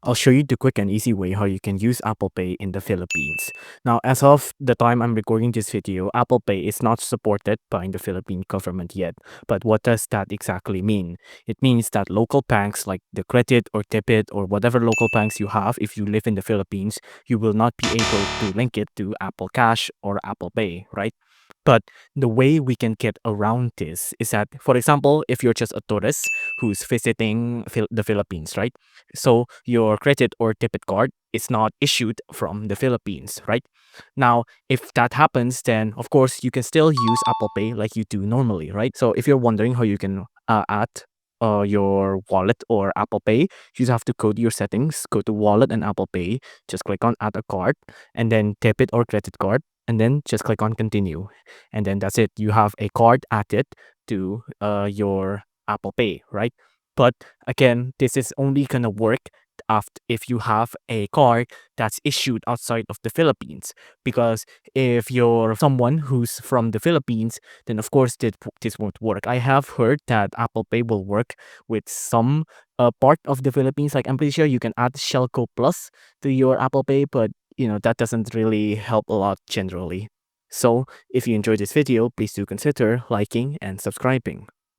I'll show you the quick and easy way how you can use Apple Pay in the Philippines. Now, as of the time I'm recording this video, Apple Pay is not supported by the Philippine government yet. But what does that exactly mean? It means that local banks like the Credit or Debit or whatever local banks you have, if you live in the Philippines, you will not be able to link it to Apple Cash or Apple Pay, right? But the way we can get around this is that, for example, if you're just a tourist who's visiting the Philippines, right? So your credit or debit card is not issued from the Philippines, right? Now, if that happens, then of course you can still use Apple Pay like you do normally, right? So if you're wondering how you can add your wallet or Apple Pay, you just have to go to your settings, go to wallet and Apple Pay, just click on add a card, and then debit or credit card, and then just click on continue. And then that's it. You have a card added to your Apple Pay, right? But again, this is only gonna work after if you have a card that's issued outside of the Philippines. Because if you're someone who's from the Philippines, then of course this won't work. I have heard that Apple Pay will work with some part of the Philippines. Like I'm pretty sure you can add Shellco Plus to your Apple Pay, but that doesn't really help a lot generally. So if you enjoyed this video, please do consider liking and subscribing.